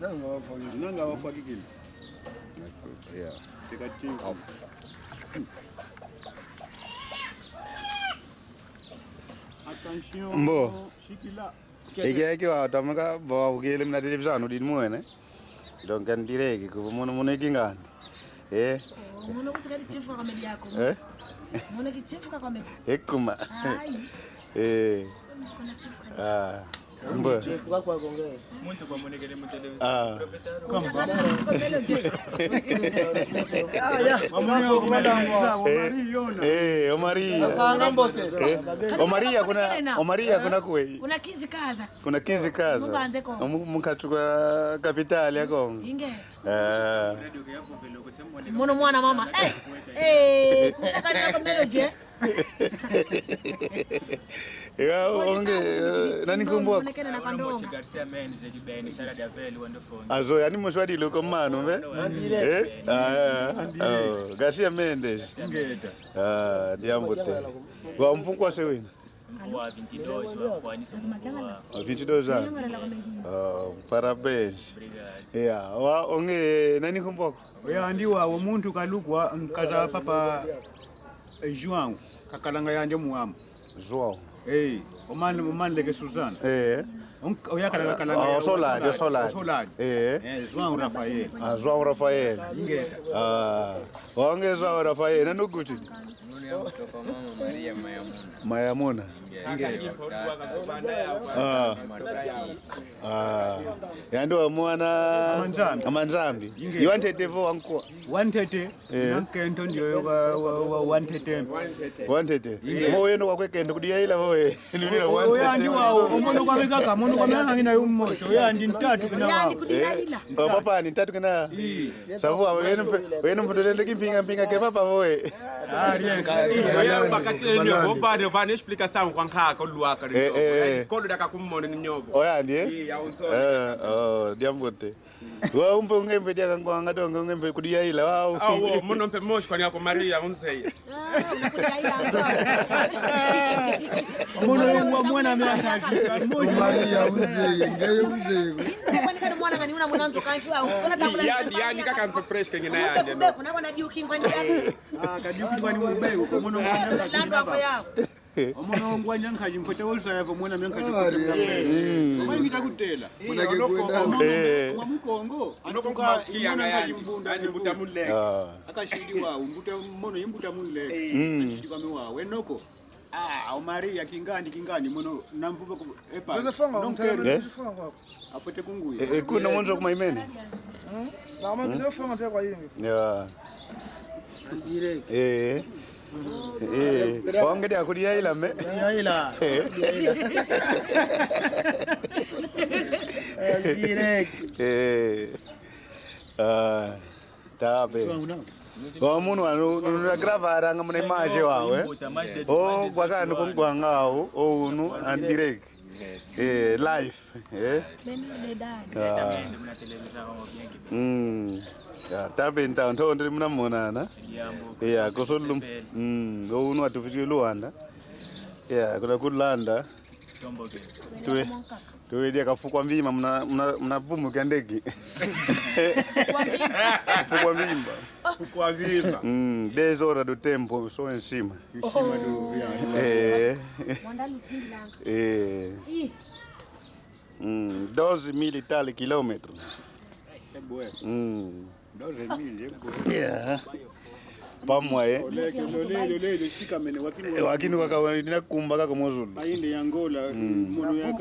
Nanga wafakikile. Yeah. Off. Attention. Mbo. Shikila. Iki wa tamaka ba ugele mna television udin muene. Donc kan direki ko mono kingani. Mono kutukali chifu kwa media yako. Mono kichifu kwa media. Ekuma. Ai. Kuna chifu kwa. Mbo. Chifu kwa gongwe. Muntu kwa monekele mu television. Omari kuna kwe. Kuna kizi kaza. Kuna kizi kaza. Mbanze ko. Mukatuka kapitali ya Kongo. Inge. Mono mwana mama. Kusakani kwa meloje. Nani kumbuka? Azo yani mshwadi loko mano mbe? Garcia Mendes. Diambo te. Wa mfungwa seweni. Wa 22 wa fuanisa mfungwa. 22 anos. Parabéns. Wa onge nani kumbuka? Ndiwa umuntu kalukwa nkaza papa João kakalanga yanje muamu. João. Oman leke Suzana. Oyakala kalanga. Solade. João Rafael. João Rafael. Ingeta. Onge João Rafael nani ukuti? Maria Mayamuna. Ingeta. Yando mwana Amanzambi. You wanted to go anko. Wanted nankento ndio wanted. Moyo no kwekendo kudia ila moyo. Oya ndiwa omono kwa mekaka mono kwa manga ngina yumoto. Oya ndi ntatu kana wao. Papa ni ntatu kana. Savu wenu mfundolele kimpinga ke papa moyo. Oya bakati nyovo vane explicação kwa nkaka luaka nyovo. Kodo daka kumona nyovo. Oya ndiye? Diambote. Wa umpe ngembe dia kangwanga dongo ngembe kudia ila wao. Muno mpe moshi kwa nyako Maria unzei. Mono mwana miaka Maria unzei, ngeyo unzei. Kwani kana mwana ngani una mwananzo kanshwa. Yani kaka mpe fresh kengina yande. Kuna bwana diuking kwani yake. Kadiuking kwani mbeu kwa mono mwana lando hapo yao. Omono ngwanya nkaji mfote wolsa yavo mwana myanka jikutela. Omanyi kitakutela. Munake kwenda kwa Mkongo anokoka imwana nkaji mbunda ni mbuta muleke. Akashidi wao mbuta mono imbuta muleke. Akashidi kwa mewa wenoko. Maria kingani mono namvuba ku epa. Josephanga Afote kunguye. Kuna mwanzo kuma imene. Na mama Josephanga twa kwa yingi. Direct. Onge dia kudia ila me. Ila. Direct. Tabe. Munu anu gravara nga muna image wawe. Kwakani kongwangao unu and direct. Live. Tabe nta ntonde muna monana. Kosolum. Unu atufiki Luanda. Kuna kulanda. Tuwe dia kafukwa mbima mna vumu kandegi. Fukwa mbimba. Kwa viva. 10 horas do tempo só em cima. Mwandali finlanga. 12.000 e tal quilômetros. 12,000. Pamwe. Lele shika mene wakini wakawa kumba kaka mozulu. Ainde Angola mono yaka